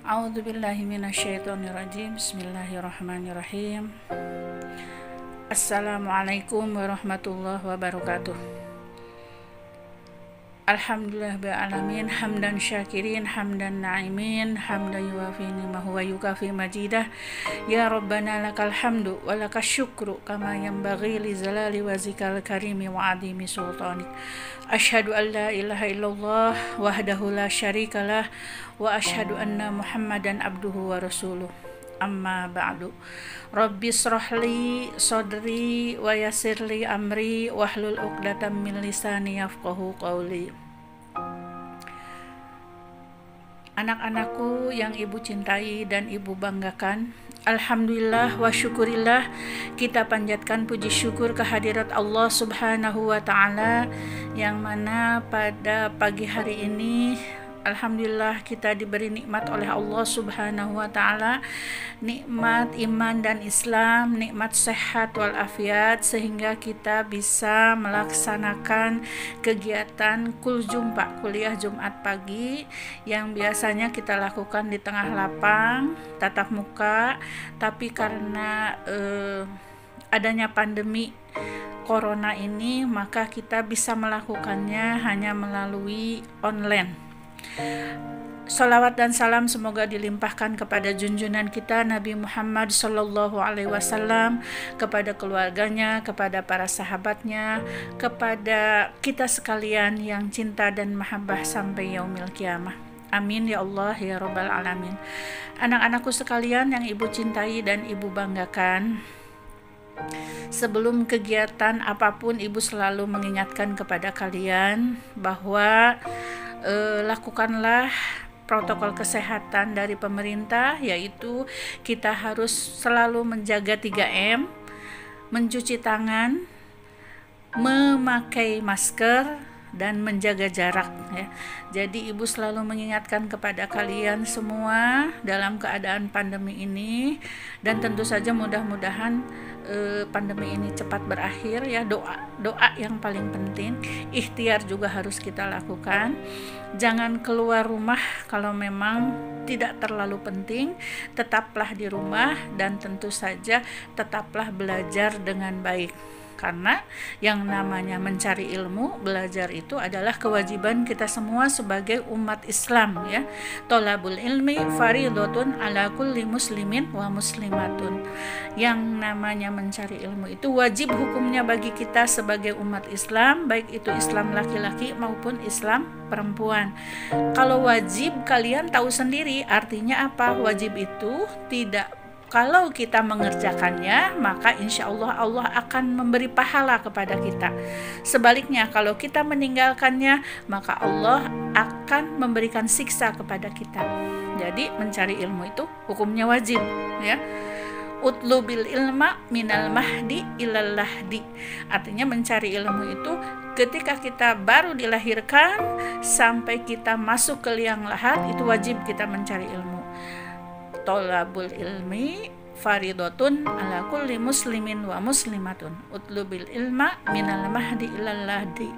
A'udzubillahi minasyaitonirrajim. Bismillahirrahmanirrahim. Assalamualaikum warahmatullahi wabarakatuh. Alhamdulillah alamin, hamdan syakirin, hamdan na'imin, hamdan yuwafi ni'mahu wa yukafi majidah. Ya Rabbana lakal hamdu wa lakas syukru kama yanbaghi li zalali wazikal karimi wa adimi sultanik. Asyhadu an la ilaha illallah wahdahu la syarikalah wa asyhadu anna Muhammadan abduhu wa rasuluh. Amma ba'du. Rabbi srahli sadri wa yassirli amri wahlul 'uqdatam min lisani yafqahu qawli. Anak-anakku yang ibu cintai dan ibu banggakan, alhamdulillah wa syukurillah, kita panjatkan puji syukur kehadirat Allah Subhanahu wa ta'ala, yang mana pada pagi hari ini alhamdulillah kita diberi nikmat oleh Allah Subhanahu wa ta'ala, nikmat iman dan Islam, nikmat sehat walafiat, sehingga kita bisa melaksanakan kegiatan kuliah Jumat pagi yang biasanya kita lakukan di tengah lapang tatap muka, tapi karena adanya pandemi corona ini, maka kita bisa melakukannya hanya melalui online. Salawat dan salam semoga dilimpahkan kepada junjungan kita Nabi Muhammad Sallallahu Alaihi Wasallam, kepada keluarganya, kepada para sahabatnya, kepada kita sekalian yang cinta dan mahabbah sampai yaumil kiamah. Amin ya Allah ya Rabbal Alamin. Anak-anakku sekalian yang ibu cintai dan ibu banggakan, sebelum kegiatan apapun ibu selalu mengingatkan kepada kalian bahwa lakukanlah protokol kesehatan dari pemerintah, yaitu kita harus selalu menjaga 3M, mencuci tangan, memakai masker, dan menjaga jarak ya. Jadi ibu selalu mengingatkan kepada kalian semua dalam keadaan pandemi ini, dan tentu saja mudah-mudahan pandemi ini cepat berakhir ya. Doa yang paling penting, ikhtiar juga harus kita lakukan. Jangan keluar rumah kalau memang tidak terlalu penting, tetaplah di rumah, dan tentu saja tetaplah belajar dengan baik. Karena yang namanya mencari ilmu, belajar itu adalah kewajiban kita semua sebagai umat Islam ya. Tolabul ilmi faridotun ala kulli muslimin wa muslimatun. Yang namanya mencari ilmu itu wajib hukumnya bagi kita sebagai umat Islam, baik itu Islam laki-laki maupun Islam perempuan. Kalau wajib, kalian tahu sendiri artinya apa? Wajib itu tidak, kalau kita mengerjakannya, maka insya Allah Allah akan memberi pahala kepada kita. Sebaliknya, kalau kita meninggalkannya, maka Allah akan memberikan siksa kepada kita. Jadi mencari ilmu itu hukumnya wajib ya. Utlubil ilma minal mahdi ilal lahdi. Artinya mencari ilmu itu ketika kita baru dilahirkan sampai kita masuk ke liang lahat, itu wajib kita mencari ilmu. Tolabul ilmi faridotun ala kulli muslimin wa muslimatun. Utlubil ilma minal mahdi ilal lahdi.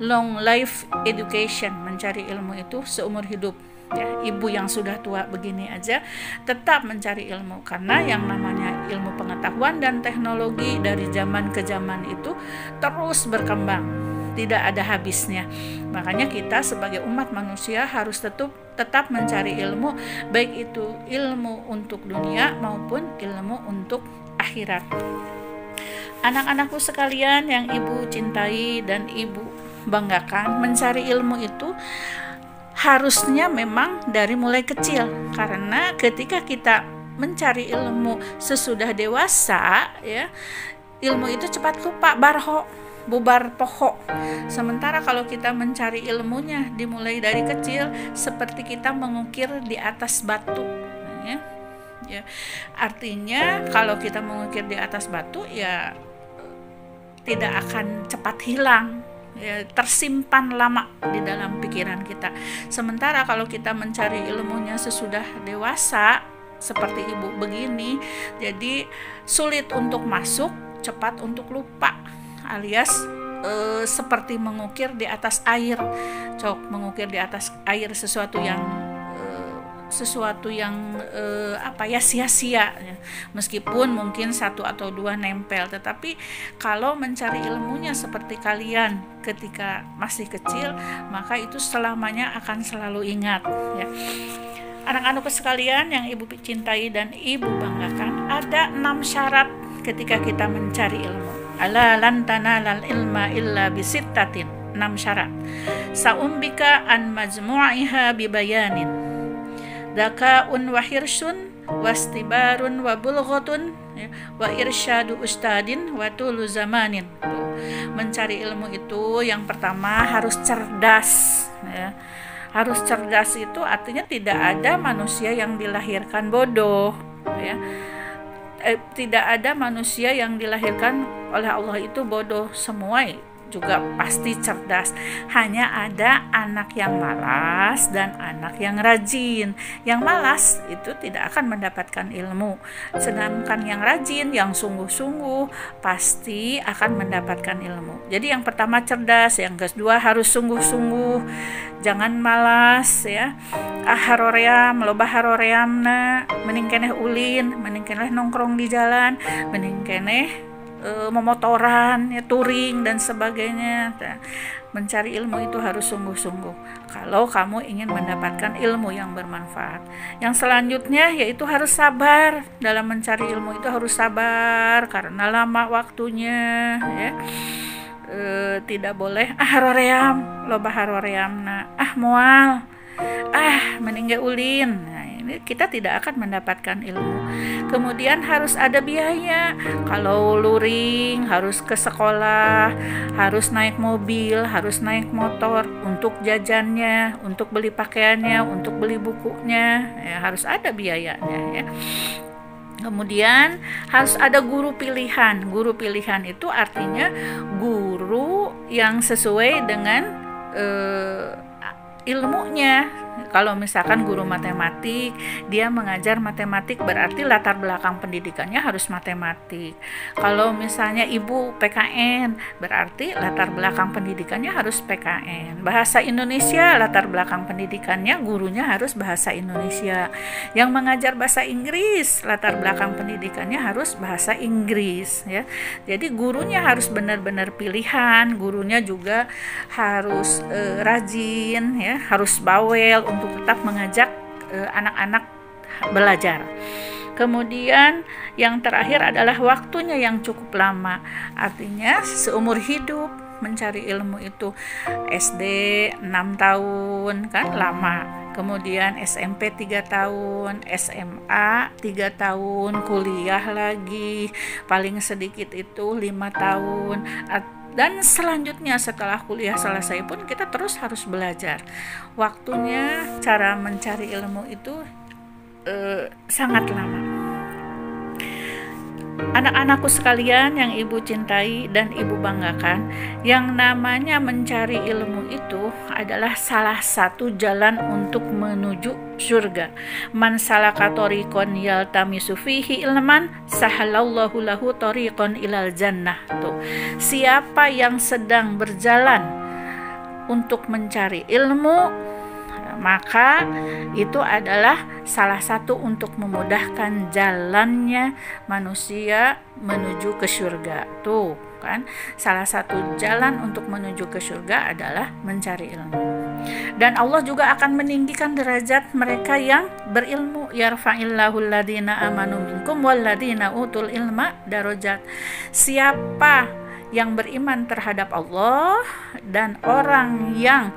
Long life education, mencari ilmu itu seumur hidup ya. Ibu yang sudah tua begini aja tetap mencari ilmu, karena yang namanya ilmu pengetahuan dan teknologi dari zaman ke zaman itu terus berkembang, tidak ada habisnya. Makanya kita sebagai umat manusia harus tetap mencari ilmu, baik itu ilmu untuk dunia maupun ilmu untuk akhirat. Anak-anakku sekalian yang ibu cintai dan ibu banggakan, mencari ilmu itu harusnya memang dari mulai kecil, karena ketika kita mencari ilmu sesudah dewasa ya, ilmu itu cepat lupa, bubar pohok. Sementara kalau kita mencari ilmunya dimulai dari kecil, seperti kita mengukir di atas batu ya. Artinya kalau kita mengukir di atas batu ya tidak akan cepat hilang ya, tersimpan lama di dalam pikiran kita. Sementara kalau kita mencari ilmunya sesudah dewasa seperti ibu begini, jadi sulit untuk masuk, cepat untuk lupa, alias seperti mengukir di atas air. Mengukir di atas air sesuatu yang sesuatu yang sia-sia ya. Meskipun mungkin 1 atau 2 nempel, tetapi kalau mencari ilmunya seperti kalian ketika masih kecil, maka itu selamanya akan selalu ingat ya. Anak-anakku sekalian yang ibu cintai dan ibu banggakan, ada 6 syarat ketika kita mencari ilmu. Ala lan tanalal ilma illa bisittatin, 6 syarat. Saumbika an majmu'iha bibayanin. Dzakaun wa hirsun wastibarun wa bulghatun wa irsyadu ustadin wa tulu zamanin. Mencari ilmu itu yang pertama harus cerdas ya. Harus cerdas itu artinya tidak ada manusia yang dilahirkan bodoh ya. Tidak ada manusia yang dilahirkan oleh Allah itu bodoh, semua juga pasti cerdas. Hanya ada anak yang malas dan anak yang rajin. Yang malas itu tidak akan mendapatkan ilmu, sedangkan yang rajin, yang sungguh-sungguh pasti akan mendapatkan ilmu. Jadi yang pertama cerdas, yang kedua harus sungguh-sungguh, jangan malas ya. Haroream, loba haroreamna, mending keneh ulin, mending keneh nongkrong di jalan, mending keneh memotoran, ya, touring dan sebagainya. Mencari ilmu itu harus sungguh-sungguh kalau kamu ingin mendapatkan ilmu yang bermanfaat. Yang selanjutnya yaitu harus sabar. Dalam mencari ilmu itu harus sabar karena lama waktunya ya. Tidak boleh haroream, loba haroreamna, moal, mending ulin. Nah, ini kita tidak akan mendapatkan ilmu. Kemudian harus ada biaya. Kalau luring harus ke sekolah, harus naik mobil, harus naik motor untuk jajannya, untuk beli pakaiannya, untuk beli bukunya, ya, harus ada biayanya ya. Kemudian harus ada guru pilihan. Guru pilihan itu artinya guru yang sesuai dengan ilmunya. Kalau misalkan guru matematik, dia mengajar matematik, berarti latar belakang pendidikannya harus matematik. Kalau misalnya ibu PKN, berarti latar belakang pendidikannya harus PKN. Bahasa Indonesia, latar belakang pendidikannya gurunya harus bahasa Indonesia. Yang mengajar bahasa Inggris, latar belakang pendidikannya harus bahasa Inggris ya. Jadi gurunya harus benar-benar pilihan, gurunya juga harus rajin ya, harus bawel untuk tetap mengajak anak-anak belajar. Kemudian yang terakhir adalah waktunya yang cukup lama. Artinya seumur hidup mencari ilmu itu. SD 6 tahun kan lama. Kemudian SMP 3 tahun, SMA 3 tahun, kuliah lagi paling sedikit itu 5 tahun. Dan selanjutnya setelah kuliah selesai pun kita terus harus belajar. Waktunya, cara mencari ilmu itu sangat lama. Anak-anakku sekalian yang ibu cintai dan ibu banggakan, yang namanya mencari ilmu itu adalah salah satu jalan untuk menuju surga. Man salaka tariqan yaltamisu fihi ilman sahalallahu lahu tariqan ilal jannah. Tuh. Siapa yang sedang berjalan untuk mencari ilmu, maka itu adalah salah satu untuk memudahkan jalannya manusia menuju ke surga. Tuh kan, salah satu jalan untuk menuju ke surga adalah mencari ilmu. Dan Allah juga akan meninggikan derajat mereka yang berilmu. Yarfa'illahu alladhina amanu minkum walladhina utul ilma darajat. Siapa yang beriman terhadap Allah dan orang yang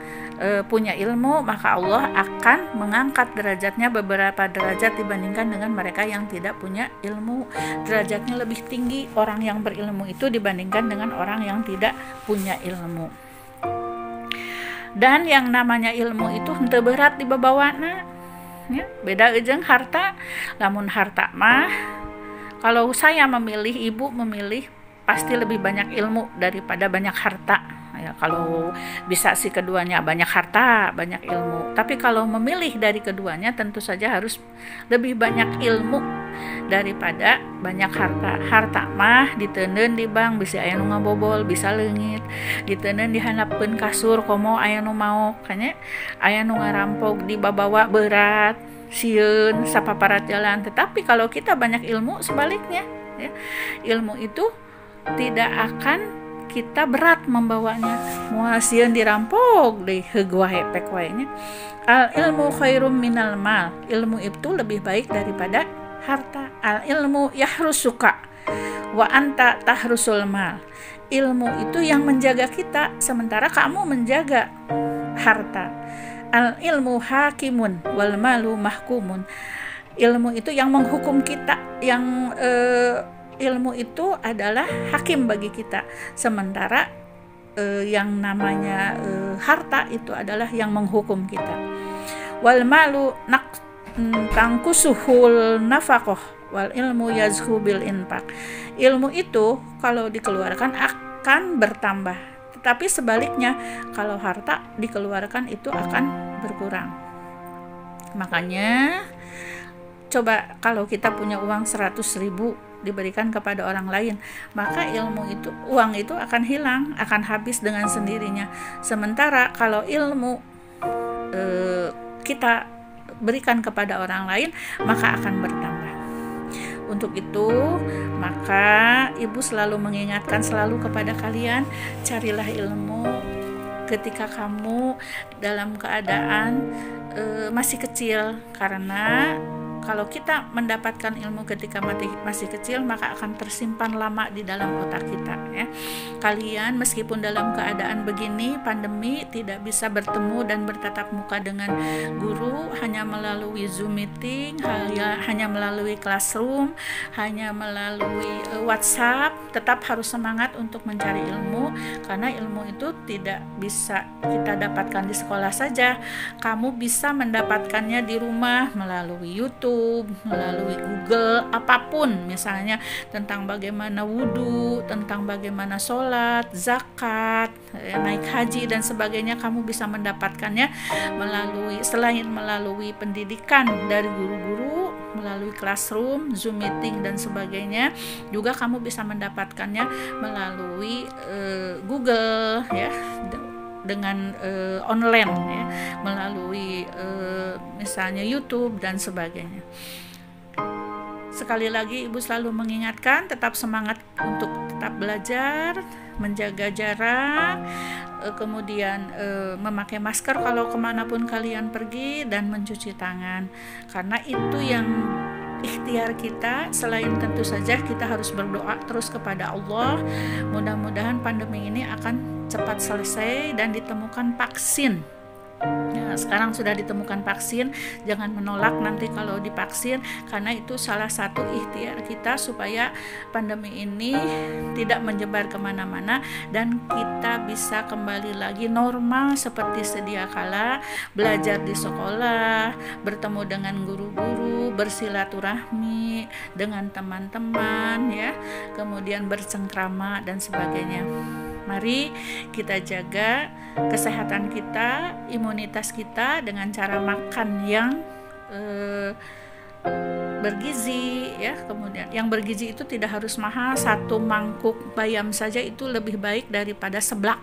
punya ilmu, maka Allah akan mengangkat derajatnya beberapa derajat dibandingkan dengan mereka yang tidak punya ilmu. Derajatnya lebih tinggi orang yang berilmu itu dibandingkan dengan orang yang tidak punya ilmu. Dan yang namanya ilmu itu henteu berat dibabawana ya, beda jeung harta. Lamun harta mah, kalau saya memilih, ibu memilih, pasti lebih banyak ilmu daripada banyak harta. Ya, kalau bisa sih keduanya, banyak harta, banyak ilmu. Tapi kalau memilih dari keduanya, tentu saja harus lebih banyak ilmu daripada banyak harta. Harta mah diteuneun di bank, bisa aya nu ngabobol, bisa leungit. Diteuneun dihandapkeun kasur, komo aya nu mau, kanya aya nu ngarampok, dibabawa berat. sieun sapaparat jalan. Tetapi kalau kita banyak ilmu, sebaliknya ya, ilmu itu tidak akan kita berat membawanya. Moal sieun dirampok deh heug wae pek wae nya. Al ilmu khairum minal mal. Ilmu itu lebih baik daripada harta. Al ilmu yahrusuka wa anta tahrusul mal. Ilmu itu yang menjaga kita, sementara kamu menjaga harta. Al ilmu hakimun wal malu mahkumun. Ilmu itu yang menghukum kita, yang ilmu itu adalah hakim bagi kita, sementara yang namanya harta itu adalah yang menghukum kita. Wal malu tangkusuhul nafaqah wal ilmu yazhu bil infaq. Ilmu itu kalau dikeluarkan akan bertambah, tetapi sebaliknya kalau harta dikeluarkan itu akan berkurang. Makanya coba kalau kita punya uang 100.000 diberikan kepada orang lain, maka uang itu akan hilang, akan habis dengan sendirinya. Sementara kalau ilmu kita berikan kepada orang lain, maka akan bertambah. Untuk itu, maka ibu selalu mengingatkan selalu kepada kalian, carilah ilmu ketika kamu dalam keadaan masih kecil, karena kalau kita mendapatkan ilmu ketika masih kecil, maka akan tersimpan lama di dalam otak kita ya. Kalian meskipun dalam keadaan begini pandemi tidak bisa bertemu dan bertatap muka dengan guru, hanya melalui Zoom meeting, hanya melalui classroom, hanya melalui WhatsApp, tetap harus semangat untuk mencari ilmu, karena ilmu itu tidak bisa kita dapatkan di sekolah saja. Kamu bisa mendapatkannya di rumah melalui YouTube, melalui Google, apapun, misalnya tentang bagaimana wudhu, tentang bagaimana sholat, zakat, naik haji dan sebagainya. Kamu bisa mendapatkannya selain melalui pendidikan dari guru-guru, melalui classroom, Zoom meeting dan sebagainya, juga kamu bisa mendapatkannya melalui Google ya, dengan online ya, melalui misalnya YouTube dan sebagainya. Sekali lagi ibu selalu mengingatkan, tetap semangat untuk tetap belajar, menjaga jarak, kemudian memakai masker kalau kemanapun kalian pergi, dan mencuci tangan, karena itu yang ikhtiar kita. Selain tentu saja kita harus berdoa terus kepada Allah, mudah-mudahan pandemi ini akan cepat selesai dan ditemukan vaksin. Ya, sekarang sudah ditemukan vaksin, jangan menolak nanti kalau divaksin, karena itu salah satu ikhtiar kita supaya pandemi ini tidak menyebar kemana-mana dan kita bisa kembali lagi normal seperti sedia kala, belajar di sekolah, bertemu dengan guru-guru, bersilaturahmi dengan teman-teman ya, kemudian bercengkrama dan sebagainya. Mari kita jaga kesehatan kita, imunitas kita dengan cara makan yang bergizi ya. Kemudian yang bergizi itu tidak harus mahal, 1 mangkuk bayam saja itu lebih baik daripada seblak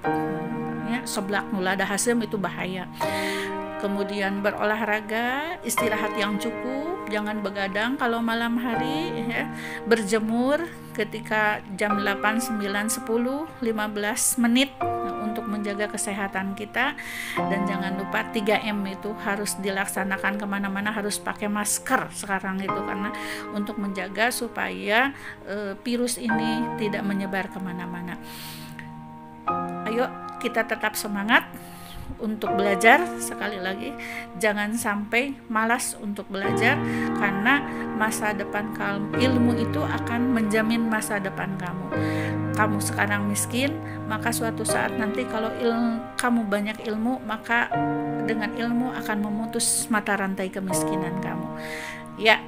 ya, seblak nulada hasim itu bahaya. Kemudian berolahraga, istirahat yang cukup, jangan begadang kalau malam hari ya. Berjemur ketika jam 8, 9, 10, 15 menit untuk menjaga kesehatan kita. Dan jangan lupa 3M itu harus dilaksanakan kemana-mana, harus pakai masker sekarang itu, karena untuk menjaga supaya virus ini tidak menyebar kemana-mana. Ayo kita tetap semangat untuk belajar. Sekali lagi, jangan sampai malas untuk belajar, karena masa depan kamu, ilmu itu akan menjamin masa depan kamu. Kamu sekarang miskin, maka suatu saat nanti kalau kamu banyak ilmu, maka dengan ilmu akan memutus mata rantai kemiskinan kamu ya.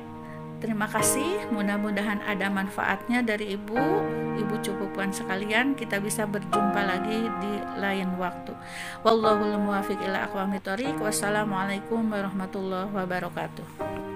Terima kasih, mudah-mudahan ada manfaatnya dari ibu cukupkan sekalian. Kita bisa berjumpa lagi di lain waktu. Wallahul muwaffiq ila aqwamit thoriq. Wassalamualaikum warahmatullahi wabarakatuh.